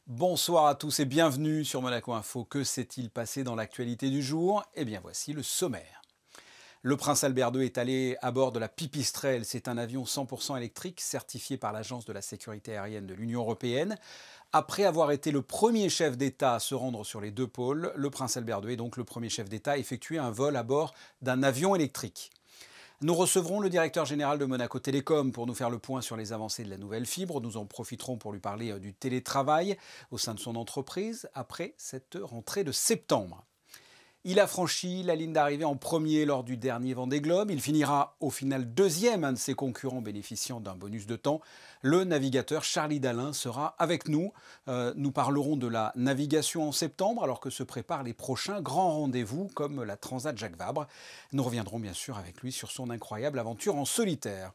Bonsoir à tous et bienvenue sur Monaco Info. Que s'est-il passé dans l'actualité du jour? Eh bien voici le sommaire. Le prince Albert II est allé à bord de la Pipistrelle. C'est un avion 100% électrique certifié par l'Agence de la sécurité aérienne de l'Union européenne. Après avoir été le premier chef d'État à se rendre sur les deux pôles, le prince Albert II est donc le premier chef d'État à effectuer un vol à bord d'un avion électrique. Nous recevrons le directeur général de Monaco Télécom pour nous faire le point sur les avancées de la nouvelle fibre. Nous en profiterons pour lui parler du télétravail au sein de son entreprise après cette rentrée de septembre. Il a franchi la ligne d'arrivée en premier lors du dernier Vendée Globe. Il finira au final deuxième, un de ses concurrents bénéficiant d'un bonus de temps. Le navigateur Charlie Dalin sera avec nous. Nous parlerons de la navigation en septembre alors que se préparent les prochains grands rendez-vous comme la Transat Jacques Vabre. Nous reviendrons bien sûr avec lui sur son incroyable aventure en solitaire.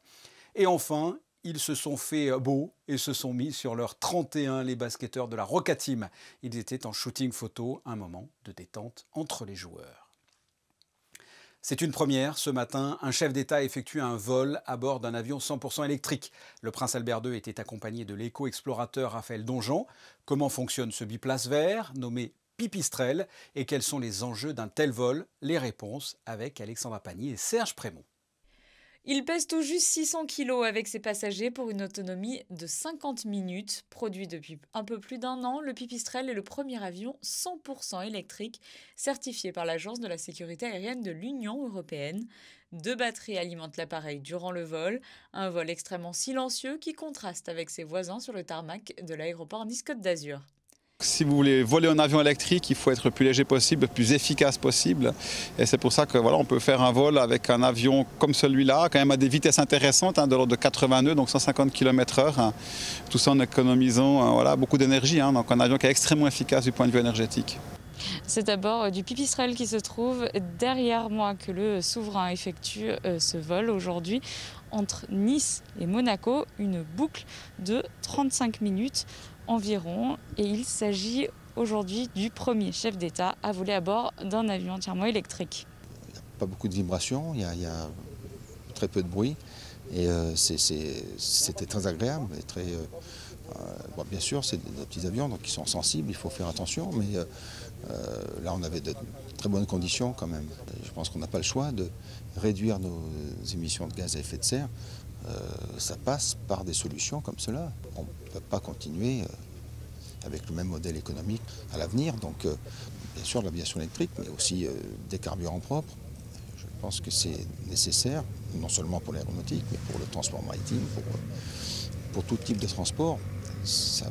Et enfin, ils se sont fait beaux et se sont mis sur leur 31, les basketteurs de la Roca Team. Ils étaient en shooting photo, un moment de détente entre les joueurs. C'est une première, ce matin, un chef d'État a effectué un vol à bord d'un avion 100% électrique. Le prince Albert II était accompagné de l'éco-explorateur Raphaël Donjon. Comment fonctionne ce biplace vert, nommé Pipistrelle, et quels sont les enjeux d'un tel vol? Les réponses avec Alexandra Pagny et Serge Prémont. Il pèse tout juste 600 kg avec ses passagers pour une autonomie de 50 minutes. Produit depuis un peu plus d'un an, le Pipistrelle est le premier avion 100% électrique certifié par l'Agence de la sécurité aérienne de l'Union européenne. 2 batteries alimentent l'appareil durant le vol, un vol extrêmement silencieux qui contraste avec ses voisins sur le tarmac de l'aéroport Nice-Côte d'Azur. Si vous voulez voler un avion électrique, il faut être le plus léger possible, le plus efficace possible. Et c'est pour ça que voilà, on peut faire un vol avec un avion comme celui-là, quand même à des vitesses intéressantes, de l'ordre de 80 nœuds, donc 150 km/h. Tout ça en économisant beaucoup d'énergie. Donc un avion qui est extrêmement efficace du point de vue énergétique. C'est à bord du Pipistrelle qui se trouve derrière moi que le souverain effectue ce vol aujourd'hui entre Nice et Monaco, une boucle de 35 minutes environ. Et il s'agit aujourd'hui du premier chef d'État à voler à bord d'un avion entièrement électrique. Il n'y a pas beaucoup de vibrations, il y a très peu de bruit et c'était très agréable. Et très, bien sûr, c'est des petits avions donc ils sont sensibles, il faut faire attention, mais là on avait de très bonnes conditions quand même. Je pense qu'on n'a pas le choix de réduire nos émissions de gaz à effet de serre. Ça passe par des solutions comme cela. On ne peut pas continuer avec le même modèle économique à l'avenir. Donc, bien sûr, l'aviation électrique, mais aussi des carburants propres. Je pense que c'est nécessaire, non seulement pour l'aéronautique, mais pour le transport maritime, pour tout type de transport. Ça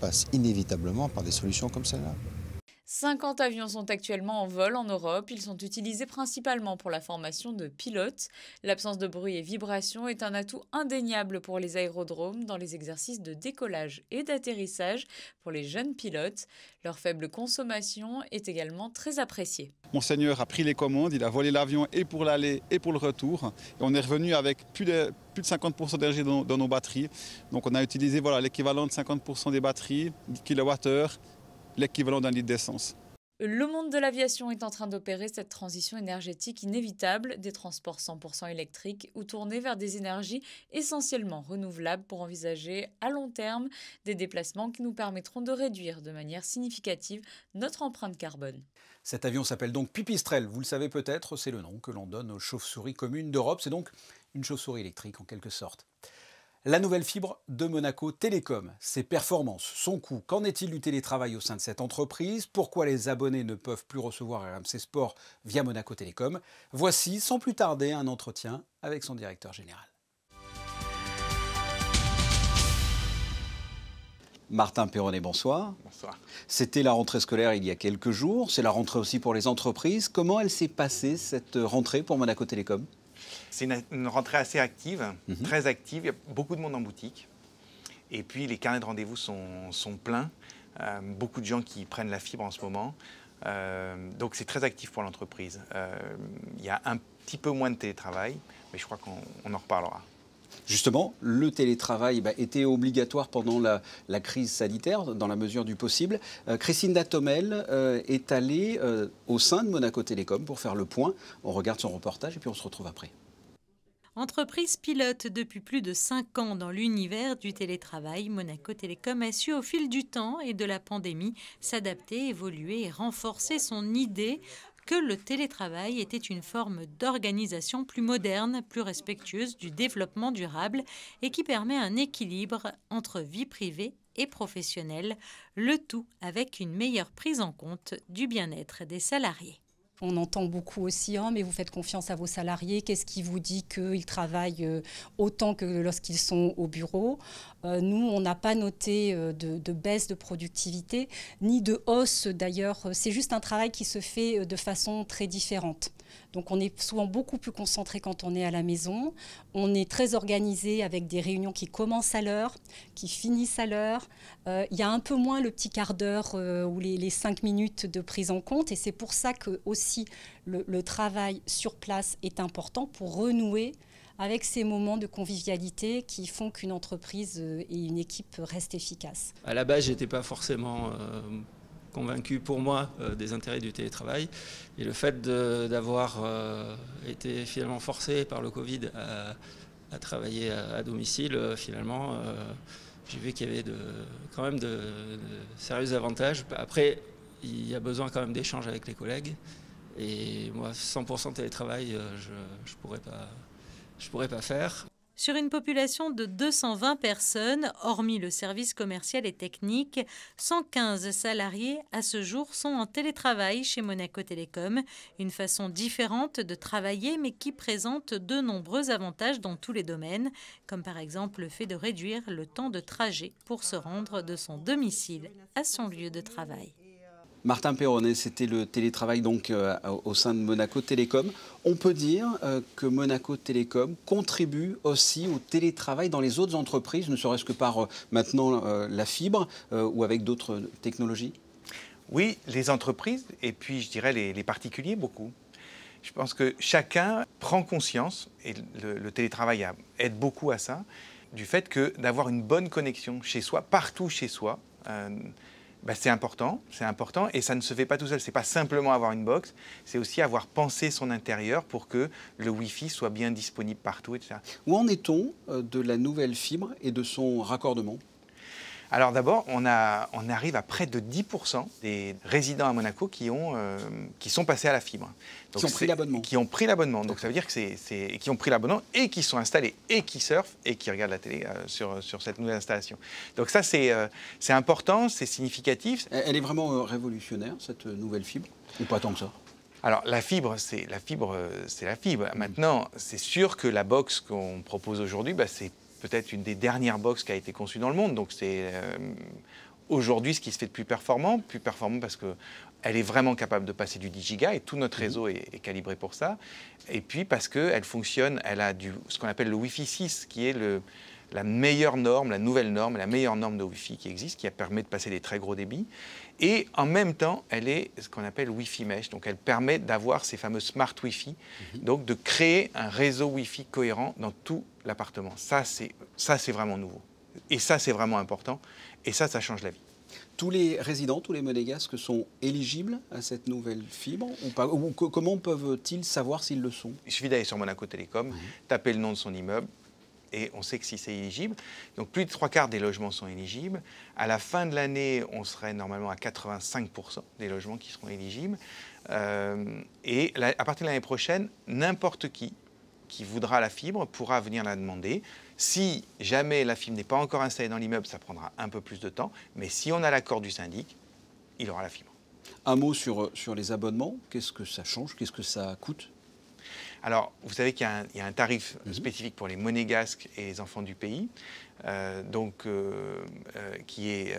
passe inévitablement par des solutions comme celle-là. 50 avions sont actuellement en vol en Europe. Ils sont utilisés principalement pour la formation de pilotes. L'absence de bruit et vibration est un atout indéniable pour les aérodromes dans les exercices de décollage et d'atterrissage pour les jeunes pilotes. Leur faible consommation est également très appréciée. Monseigneur a pris les commandes, il a volé l'avion et pour l'aller et pour le retour. Et on est revenu avec plus de 50% d'énergie dans nos batteries. Donc on a utilisé l'équivalent de 50% des batteries, 10 kWh. L'équivalent d'un litre d'essence. Le monde de l'aviation est en train d'opérer cette transition énergétique inévitable des transports 100% électriques ou tournés vers des énergies essentiellement renouvelables pour envisager à long terme des déplacements qui nous permettront de réduire de manière significative notre empreinte carbone. Cet avion s'appelle donc Pipistrelle, vous le savez peut-être, c'est le nom que l'on donne aux chauves-souris communes d'Europe, c'est donc une chauve-souris électrique en quelque sorte. La nouvelle fibre de Monaco Télécom, ses performances, son coût, qu'en est-il du télétravail au sein de cette entreprise? Pourquoi les abonnés ne peuvent plus recevoir RMC Sport via Monaco Télécom? Voici, sans plus tarder, un entretien avec son directeur général. Martin Perronnet, bonsoir. Bonsoir. C'était la rentrée scolaire il y a quelques jours, c'est la rentrée aussi pour les entreprises. Comment elle s'est passée cette rentrée pour Monaco Télécom? C'est une rentrée assez active, très active. Il y a beaucoup de monde en boutique. Et puis, les carnets de rendez-vous sont pleins. Beaucoup de gens qui prennent la fibre en ce moment. Donc, c'est très actif pour l'entreprise. Il y a un petit peu moins de télétravail, mais je crois qu'on en reparlera. Justement, le télétravail était obligatoire pendant la crise sanitaire, dans la mesure du possible. Christine Datomel est allée au sein de Monaco Télécom pour faire le point. On regarde son reportage et puis on se retrouve après. Entreprise pilote depuis plus de 5 ans dans l'univers du télétravail, Monaco Télécom a su au fil du temps et de la pandémie s'adapter, évoluer et renforcer son idée que le télétravail était une forme d'organisation plus moderne, plus respectueuse du développement durable et qui permet un équilibre entre vie privée et professionnelle, le tout avec une meilleure prise en compte du bien-être des salariés. On entend beaucoup aussi, mais vous faites confiance à vos salariés, qu'est-ce qui vous dit qu'ils travaillent autant que lorsqu'ils sont au bureau? Nous, on n'a pas noté de baisse de productivité, ni de hausse d'ailleurs. C'est juste un travail qui se fait de façon très différente. Donc on est souvent beaucoup plus concentré quand on est à la maison. On est très organisé avec des réunions qui commencent à l'heure, qui finissent à l'heure. Il y a un peu moins le petit quart d'heure ou les 5 minutes de prise en compte. Et c'est pour ça que aussi le travail sur place est important pour renouer avec ces moments de convivialité qui font qu'une entreprise et une équipe restent efficaces. À la base, je n'étais pas forcément convaincu pour moi des intérêts du télétravail. Et le fait d'avoir été finalement forcé par le Covid à travailler à domicile, finalement, j'ai vu qu'il y avait quand même de sérieux avantages. Après, il y a besoin quand même d'échanges avec les collègues. Et moi, 100% télétravail, je pourrais pas faire. Sur une population de 220 personnes, hormis le service commercial et technique, 115 salariés à ce jour sont en télétravail chez Monaco Télécom. Une façon différente de travailler mais qui présente de nombreux avantages dans tous les domaines, comme par exemple le fait de réduire le temps de trajet pour se rendre de son domicile à son lieu de travail. Martin Perronnet, c'était le télétravail donc au sein de Monaco Télécom. On peut dire que Monaco Télécom contribue aussi au télétravail dans les autres entreprises, ne serait-ce que par maintenant la fibre ou avec d'autres technologies? Oui, les entreprises et puis je dirais les particuliers beaucoup. Je pense que chacun prend conscience, et le télétravail aide beaucoup à ça, du fait que d'avoir une bonne connexion chez soi, partout chez soi, c'est important et ça ne se fait pas tout seul. Ce n'est pas simplement avoir une box, c'est aussi avoir pensé son intérieur pour que le Wi-Fi soit bien disponible partout, etc. Où en est-on de la nouvelle fibre et de son raccordement? Alors d'abord, on arrive à près de 10% des résidents à Monaco qui sont passés à la fibre. Donc qui ont pris l'abonnement. Qui ont pris l'abonnement. Donc ça veut dire que qui ont pris l'abonnement et qui sont installés et qui surfent et qui regardent la télé sur cette nouvelle installation. Donc ça, c'est important, c'est significatif. Elle est vraiment révolutionnaire, cette nouvelle fibre, ou pas tant que ça? Alors la fibre, c'est la fibre. Maintenant, c'est sûr que la box qu'on propose aujourd'hui, c'est peut-être une des dernières boxes qui a été conçue dans le monde. Donc c'est aujourd'hui ce qui se fait de plus performant parce qu'elle est vraiment capable de passer du 10 gigas et tout notre réseau est calibré pour ça. Et puis parce qu'elle fonctionne, elle a ce qu'on appelle le Wi-Fi 6 qui est la meilleure norme, la nouvelle norme, la meilleure norme de Wi-Fi qui existe, qui permet de passer des très gros débits. Et en même temps, elle est ce qu'on appelle Wi-Fi Mesh. Donc elle permet d'avoir ces fameux smart Wi-Fi, donc de créer un réseau Wi-Fi cohérent dans tout l'appartement. Ça, c'est vraiment nouveau. Et ça, c'est vraiment important. Et ça change la vie. Tous les résidents, tous les monégasques sont éligibles à cette nouvelle fibre ou pas? Comment peuvent-ils savoir s'ils le sont? Il suffit d'aller sur Monaco Télécom, taper le nom de son immeuble, et on sait que si c'est éligible, donc plus de 3/4 des logements sont éligibles. À la fin de l'année, on serait normalement à 85% des logements qui seront éligibles. Et à partir de l'année prochaine, n'importe qui voudra la fibre pourra venir la demander. Si jamais la fibre n'est pas encore installée dans l'immeuble, ça prendra un peu plus de temps. Mais si on a l'accord du syndic, il aura la fibre. Un mot sur les abonnements. Qu'est-ce que ça change? Qu'est-ce que ça coûte? Alors, vous savez qu'il y a un tarif spécifique pour les monégasques et les enfants du pays, qui est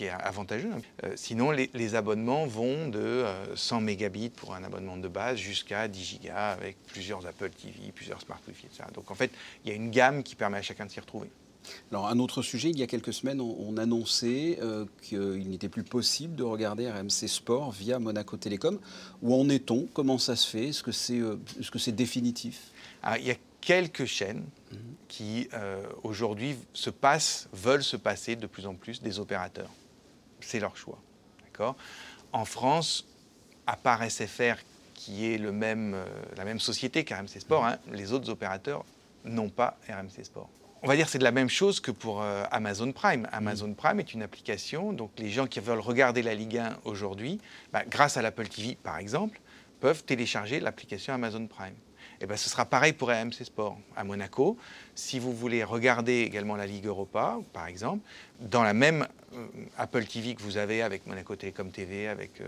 avantageux. Sinon, les abonnements vont de 100 mégabits pour un abonnement de base jusqu'à 10 gigas avec plusieurs Apple TV, plusieurs Smart Wi-Fi, etc. Donc, en fait, il y a une gamme qui permet à chacun de s'y retrouver. Alors, un autre sujet, il y a quelques semaines, on annonçait qu'il n'était plus possible de regarder RMC Sport via Monaco Télécom. Où en est-on? Comment ça se fait? Est-ce que c'est définitif? Il y a quelques chaînes qui, aujourd'hui, veulent se passer de plus en plus des opérateurs. C'est leur choix. D'accord ? En France, à part SFR, qui est la même société qu'RMC Sport, hein. Les autres opérateurs n'ont pas RMC Sport. On va dire que c'est de la même chose que pour Amazon Prime. Amazon Prime est une application, donc les gens qui veulent regarder la Ligue 1 aujourd'hui, grâce à l'Apple TV par exemple, peuvent télécharger l'application Amazon Prime. Et ce sera pareil pour RMC Sport à Monaco. Si vous voulez regarder également la Ligue Europa, par exemple, dans la même Apple TV que vous avez avec Monaco Télécom TV, avec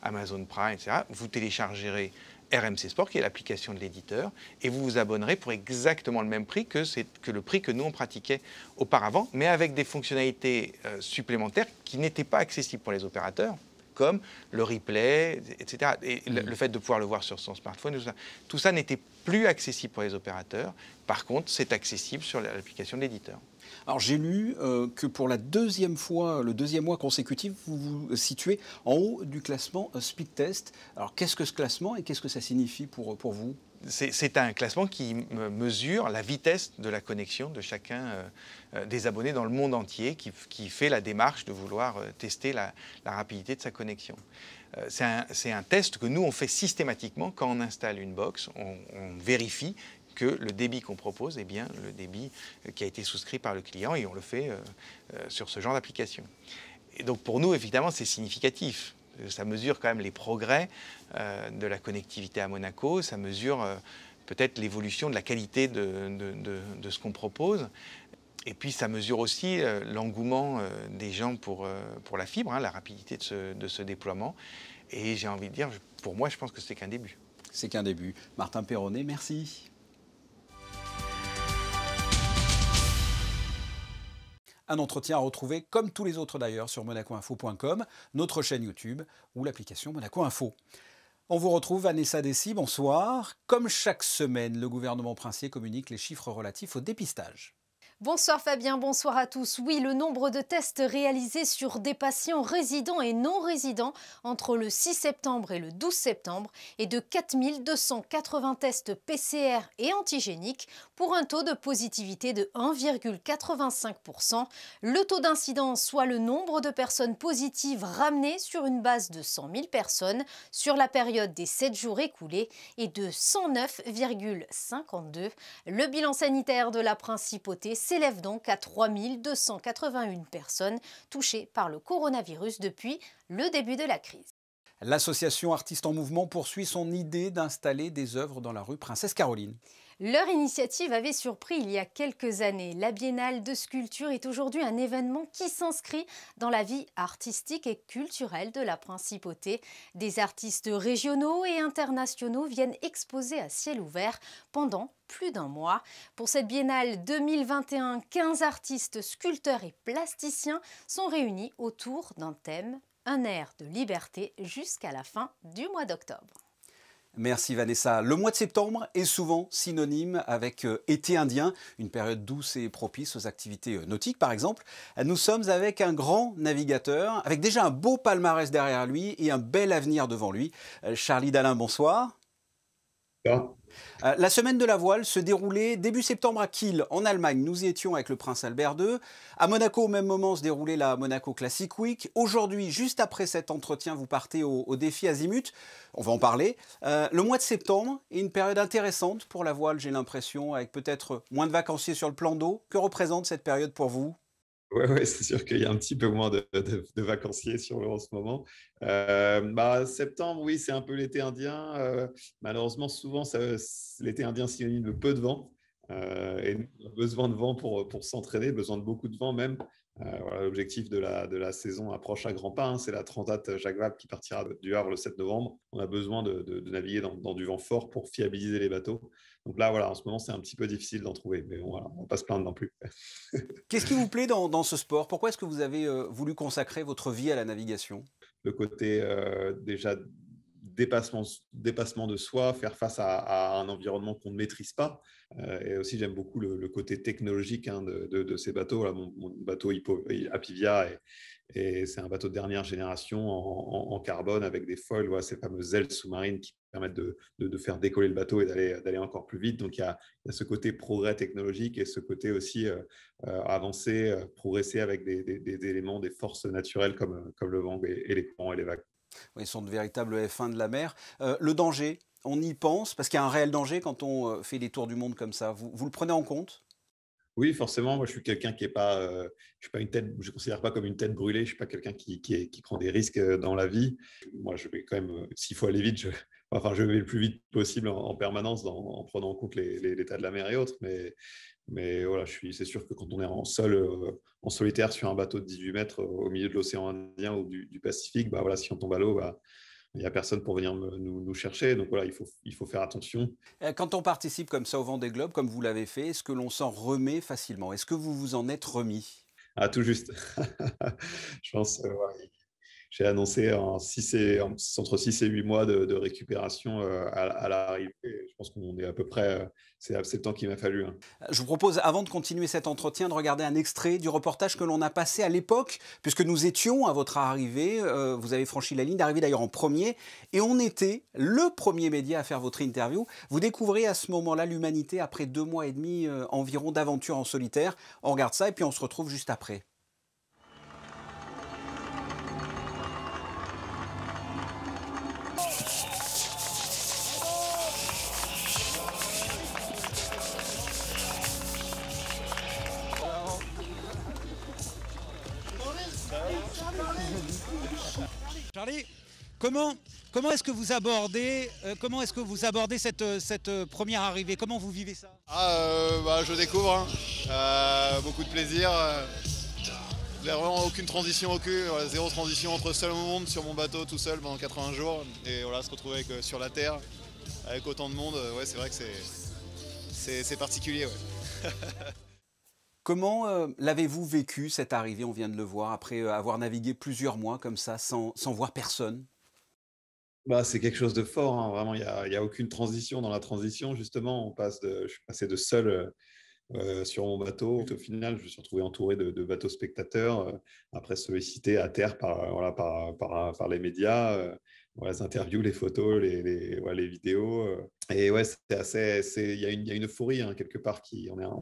Amazon Prime, etc., vous téléchargerez RMC Sport, qui est l'application de l'éditeur, et vous vous abonnerez pour exactement le même prix que le prix que nous, on pratiquait auparavant, mais avec des fonctionnalités supplémentaires qui n'étaient pas accessibles pour les opérateurs, comme le replay, etc. Et le fait de pouvoir le voir sur son smartphone, tout ça n'était plus accessible pour les opérateurs. Par contre, c'est accessible sur l'application de l'éditeur. Alors j'ai lu que pour la deuxième fois, le deuxième mois consécutif, vous vous situez en haut du classement Speed Test. Alors qu'est-ce que ce classement et qu'est-ce que ça signifie pour vous ? C'est un classement qui mesure la vitesse de la connexion de chacun des abonnés dans le monde entier, qui fait la démarche de vouloir tester la rapidité de sa connexion. C'est un test que nous, on fait systématiquement quand on installe une box. On vérifie que le débit qu'on propose est bien le débit qui a été souscrit par le client, et on le fait sur ce genre d'application. Et donc pour nous, évidemment, c'est significatif. Ça mesure quand même les progrès de la connectivité à Monaco, ça mesure peut-être l'évolution de la qualité de ce qu'on propose. Et puis ça mesure aussi l'engouement des gens pour la fibre, hein, la rapidité de ce déploiement. Et j'ai envie de dire, pour moi, je pense que c'est qu'un début. C'est qu'un début. Martin Perronnet, merci. Un entretien à retrouver, comme tous les autres d'ailleurs, sur monacoinfo.com, notre chaîne YouTube ou l'application Monaco Info. On vous retrouve, Vanessa Dessy, bonsoir. Comme chaque semaine, le gouvernement princier communique les chiffres relatifs au dépistage. Bonsoir Fabien, bonsoir à tous. Oui, le nombre de tests réalisés sur des patients résidents et non résidents entre le 6 septembre et le 12 septembre est de 4 280 tests PCR et antigéniques pour un taux de positivité de 1,85%. Le taux d'incidence, soit le nombre de personnes positives ramenées sur une base de 100 000 personnes sur la période des 7 jours écoulés, est de 109,52. Le bilan sanitaire de la principauté s'élève donc à 3 281 personnes touchées par le coronavirus depuis le début de la crise. L'association Artistes en Mouvement poursuit son idée d'installer des œuvres dans la rue Princesse Caroline. Leur initiative avait surpris il y a quelques années. La Biennale de sculpture est aujourd'hui un événement qui s'inscrit dans la vie artistique et culturelle de la principauté. Des artistes régionaux et internationaux viennent exposer à ciel ouvert pendant plus d'un mois. Pour cette Biennale 2021, 15 artistes, sculpteurs et plasticiens sont réunis autour d'un thème, un air de liberté jusqu'à la fin du mois d'octobre. Merci Vanessa. Le mois de septembre est souvent synonyme avec été indien, une période douce et propice aux activités nautiques par exemple. Nous sommes avec un grand navigateur, avec déjà un beau palmarès derrière lui et un bel avenir devant lui. Charlie Dalin, bonsoir. Bonsoir. La semaine de la voile se déroulait début septembre à Kiel, en Allemagne. Nous y étions avec le prince Albert II. À Monaco, au même moment, se déroulait la Monaco Classic Week. Aujourd'hui, juste après cet entretien, vous partez au défi Azimut. On va en parler. Le mois de septembre est une période intéressante pour la voile, j'ai l'impression, avec peut-être moins de vacanciers sur le plan d'eau. Que représente cette période pour vous ? Ouais, c'est sûr qu'il y a un petit peu moins de vacanciers sur l'eau en ce moment. Septembre, oui, c'est un peu l'été indien. Malheureusement, souvent, l'été indien synonyme de peu de vent. Et nous, on a besoin de vent pour s'entraîner, besoin de beaucoup de vent même. L'objectif de la saison approche à grands pas, hein. C'est la Transat Jacques Vabre qui partira du Havre le 7 novembre. On a besoin de naviguer dans du vent fort pour fiabiliser les bateaux. Donc là, en ce moment, c'est un petit peu difficile d'en trouver. Mais bon, on ne va pas se plaindre non plus. Qu'est-ce qui vous plaît dans ce sport ? Pourquoi est-ce que vous avez voulu consacrer votre vie à la navigation ? Le côté déjà dépassement de soi, faire face à un environnement qu'on ne maîtrise pas. Et aussi, j'aime beaucoup le côté technologique, hein, de ces bateaux. Là, mon bateau Apivia, et c'est un bateau de dernière génération en carbone avec des foils, ces fameuses ailes sous-marines qui permettent de faire décoller le bateau et d'aller encore plus vite. Donc, il y a ce côté progrès technologique et ce côté aussi avancer, progresser avec des éléments, des forces naturelles comme le vent et les courants et les vagues. Oui, ils sont de véritables F1 de la mer. Le danger on y pense, parce qu'il y a un réel danger quand on fait des tours du monde comme ça. Vous le prenez en compte? Oui, forcément, moi je suis quelqu'un qui est pas, je suis pas une tête, je ne considère pas comme une tête brûlée, je suis pas quelqu'un qui prend des risques dans la vie. Moi je vais quand même, s'il faut aller vite, je vais le plus vite possible en permanence en prenant en compte l'état de la mer et autres. Mais voilà, c'est sûr que quand on est en solitaire sur un bateau de 18 mètres au milieu de l'océan Indien ou du Pacifique, bah voilà, si on tombe à l'eau, bah, il n'y a personne pour venir nous chercher. Donc voilà, il faut faire attention. Quand on participe comme ça au Vendée Globe, comme vous l'avez fait, est-ce que l'on s'en remet facilement? Est-ce que vous vous en êtes remis? Ah, tout juste. Je pense, ouais, j'ai annoncé entre 6 et 8 mois de récupération à l'arrivée. Je pense qu'on est à peu près, c'est le temps qu'il m'a fallu. Hein. Je vous propose, avant de continuer cet entretien, de regarder un extrait du reportage que l'on a passé à l'époque, puisque nous étions à votre arrivée, vous avez franchi la ligne d'arrivée d'ailleurs en premier, et on était le premier média à faire votre interview. Vous découvrez à ce moment-là l'humanité après 2 mois et demi environ d'aventure en solitaire. On regarde ça et puis on se retrouve juste après. Charlie, comment est-ce que vous abordez, cette première arrivée? Comment vous vivez ça? Je découvre, beaucoup de plaisir. Vraiment aucune transition, zéro transition entre seul au monde sur mon bateau tout seul pendant 80 jours. Et voilà, se retrouver sur la terre avec autant de monde, ouais, c'est vrai que c'est particulier. Ouais. Comment l'avez-vous vécu cette arrivée, on vient de le voir, après avoir navigué plusieurs mois comme ça, sans voir personne? Bah, c'est quelque chose de fort, hein. Vraiment, il y a aucune transition dans la transition. Justement, je suis passé de seul sur mon bateau. Au final, je me suis retrouvé entouré de bateaux spectateurs, après sollicité à terre par les médias. Les interviews, les photos, les vidéos. Et ouais, il y a une euphorie hein, quelque part.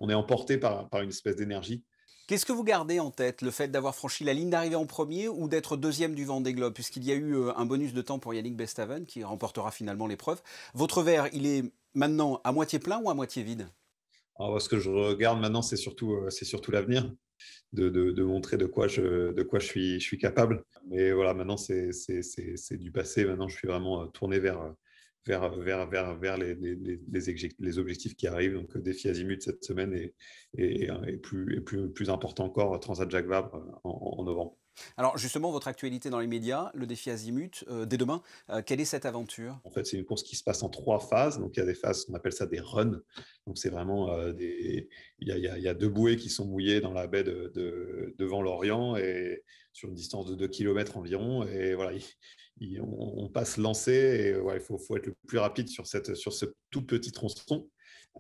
On est emporté par une espèce d'énergie. Qu'est-ce que vous gardez en tête? Le fait d'avoir franchi la ligne d'arrivée en premier ou d'être deuxième du Vendée Globe? Puisqu'il y a eu un bonus de temps pour Yannick Bestaven qui remportera finalement l'épreuve. Votre verre, il est maintenant à moitié plein ou à moitié vide? Alors, ce que je regarde maintenant, c'est surtout l'avenir, de montrer de quoi je suis capable. Mais voilà, maintenant, c'est du passé. Maintenant, je suis vraiment tourné vers les objectifs qui arrivent. Donc, défi Azimut cette semaine et plus important encore, Transat Jacques Vabre en novembre. Alors justement, votre actualité dans les médias, le défi Azimut, dès demain, quelle est cette aventure? En fait, c'est une course qui se passe en 3 phases. Donc, il y a des phases, on appelle ça des runs. Donc, c'est vraiment il y a 2 bouées qui sont mouillées dans la baie devant l'Orient et sur une distance de 2 km environ. Et voilà, on passe lancé et ouais, il faut être le plus rapide sur ce tout petit tronçon.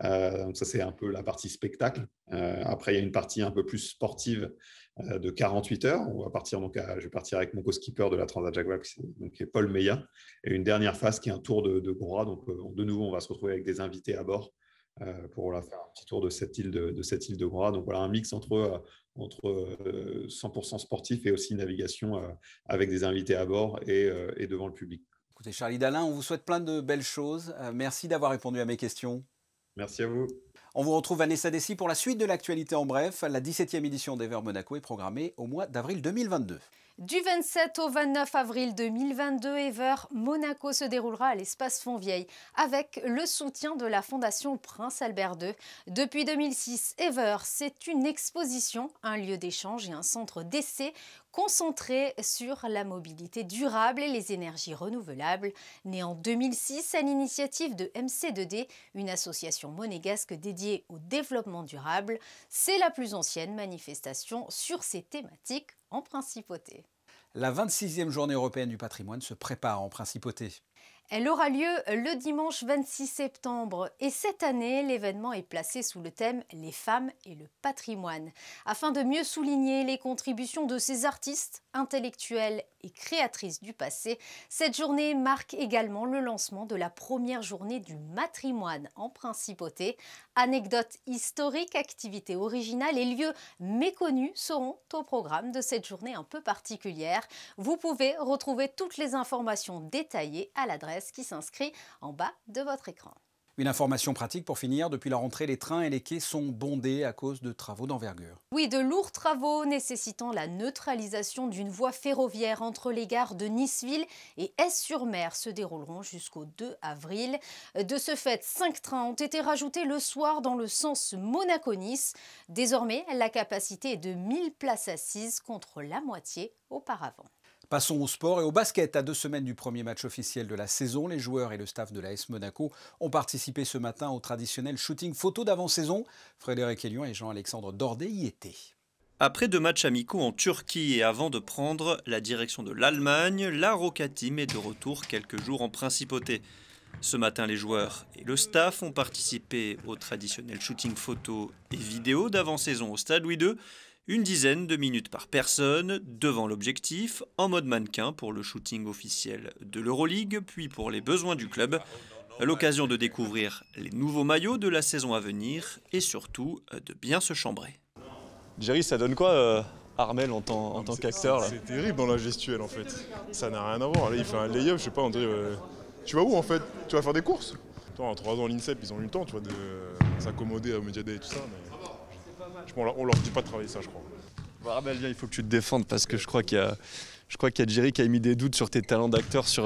Donc ça, c'est un peu la partie spectacle. Après, il y a une partie un peu plus sportive de 48 heures. Je vais partir avec mon co-skipper de la Transat Jacques Vabre, qui est Paul Meillat. Et une dernière phase qui est un tour de groix. Donc, de nouveau, on va se retrouver avec des invités à bord pour faire un petit tour de cette île de Groix. Donc, voilà, un mix entre 100% sportif et aussi navigation avec des invités à bord et devant le public. Écoutez, Charlie Dalin, on vous souhaite plein de belles choses. Merci d'avoir répondu à mes questions. Merci à vous. On vous retrouve Vanessa Dessy pour la suite de l'actualité en bref. La 17e édition d'Ever Monaco est programmée au mois d'avril 2022. Du 27 au 29 avril 2022, Ever Monaco se déroulera à l'espace Fontvieille avec le soutien de la Fondation Prince Albert II. Depuis 2006, Ever, c'est une exposition, un lieu d'échange et un centre d'essai concentré sur la mobilité durable et les énergies renouvelables. Né en 2006 à l'initiative de MC2D, une association monégasque dédiée au développement durable, c'est la plus ancienne manifestation sur ces thématiques en Principauté. La 26e journée européenne du patrimoine se prépare en Principauté. Elle aura lieu le dimanche 26 septembre et cette année, l'événement est placé sous le thème « Les femmes et le patrimoine ». Afin de mieux souligner les contributions de ces artistes, intellectuelles et créatrices du passé, cette journée marque également le lancement de la première journée du matrimoine en Principauté. Anecdotes historiques, activités originales et lieux méconnus seront au programme de cette journée un peu particulière. Vous pouvez retrouver toutes les informations détaillées à l'adresse l'adresse qui s'inscrit en bas de votre écran. Une information pratique pour finir, depuis la rentrée, les trains et les quais sont bondés à cause de travaux d'envergure. Oui, de lourds travaux nécessitant la neutralisation d'une voie ferroviaire entre les gares de Niceville et Aix-sur-Mer se dérouleront jusqu'au 2 avril. De ce fait, 5 trains ont été rajoutés le soir dans le sens Monaco-Nice. Désormais, la capacité est de 1000 places assises contre la moitié auparavant. Passons au sport et au basket. À 2 semaines du premier match officiel de la saison, les joueurs et le staff de l'AS Monaco ont participé ce matin au traditionnel shooting photo d'avant-saison. Frédéric Elion et Jean-Alexandre Dordet y étaient. Après 2 matchs amicaux en Turquie et avant de prendre la direction de l'Allemagne, la Roca Team est de retour quelques jours en principauté. Ce matin, les joueurs et le staff ont participé au traditionnel shooting photo et vidéo d'avant-saison au Stade Louis II. Une dizaine de minutes par personne, devant l'objectif, en mode mannequin pour le shooting officiel de l'Euroleague, puis pour les besoins du club. À l'occasion de découvrir les nouveaux maillots de la saison à venir et surtout de bien se chambrer. Jerry, ça donne quoi Armel en tant qu'acteur? C'est terrible dans la gestuelle en fait. Ça n'a rien à voir. Là, il fait un lay-up, je sais pas, on dirait. Tu vas où en fait? Tu vas faire des courses? Toi, en 3 ans à l'INSEP, ils ont eu le temps, tu vois, de s'accommoder au Media Day et tout ça. Mais... on leur dit pas de travailler ça, je crois. Armel, viens, il faut que tu te défendes parce que je crois qu'il y a Jerry qui a émis des doutes sur tes talents d'acteur sur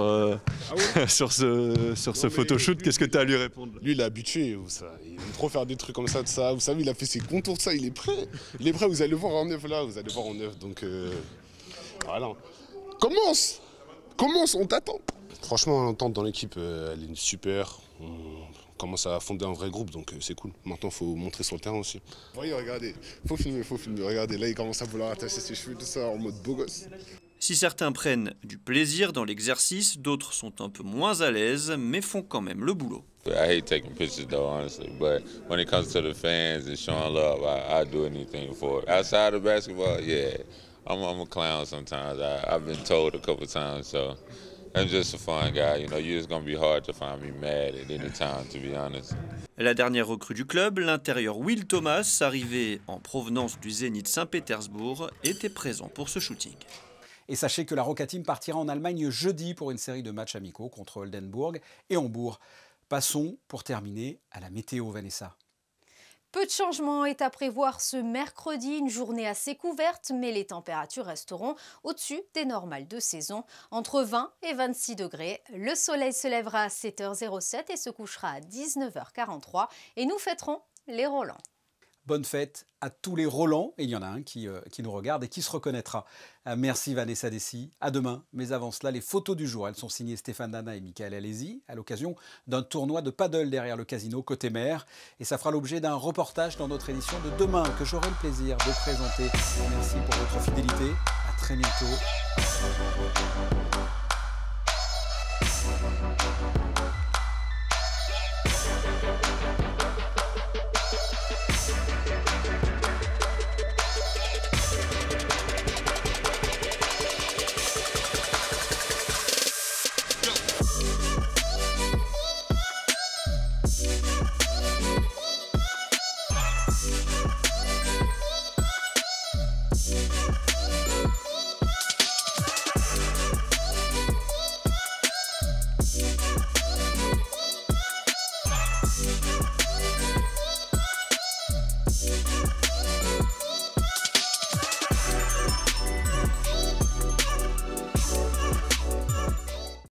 ce photoshoot. Qu'est-ce que tu as à lui répondre? Lui, il est habitué. Il aime trop faire des trucs comme ça, de ça. Vous savez, il a fait ses contours de ça, il est prêt. Il est prêt, vous allez le voir en neuf là, vous allez voir en neuf. Donc voilà. Commence, on t'attend. Franchement, l'entente dans l'équipe, elle est super. On commence à fonder un vrai groupe, donc c'est cool. Maintenant, il faut montrer sur le terrain aussi. Voyez, regardez, faut filmer. Regardez, là, il commence à vouloir attacher ses cheveux, tout ça, en mode beau gosse. Si certains prennent du plaisir dans l'exercice, d'autres sont un peu moins à l'aise, mais font quand même le boulot. I hate taking pictures though, honestly, but when it comes to the fans and showing love, I do anything for it. Outside of basketball, yeah, I'm a clown sometimes. I've been told a couple times, so I'm just a fun guy. You know, you're just gonna be hard to find me mad at any time, to be honest. La dernière recrue du club, l'intérieur Will Thomas, arrivé en provenance du Zénith Saint-Pétersbourg, était présent pour ce shooting. Et sachez que la Roca Team partira en Allemagne jeudi pour une série de matchs amicaux contre Oldenburg et Hambourg. Passons, pour terminer, à la météo, Vanessa. Peu de changements est à prévoir ce mercredi, une journée assez couverte, mais les températures resteront au-dessus des normales de saison, entre 20 et 26 degrés. Le soleil se lèvera à 7h07 et se couchera à 19h43 et nous fêterons les Rolands. Bonne fête à tous les Rolands, et il y en a un qui nous regarde et qui se reconnaîtra. Merci Vanessa Dessy, à demain. Mais avant cela, les photos du jour, elles sont signées Stéphane Dana et Michael Alési, à l'occasion d'un tournoi de paddle derrière le casino côté mer. Et ça fera l'objet d'un reportage dans notre édition de demain, que j'aurai le plaisir de présenter. Merci pour votre fidélité, à très bientôt.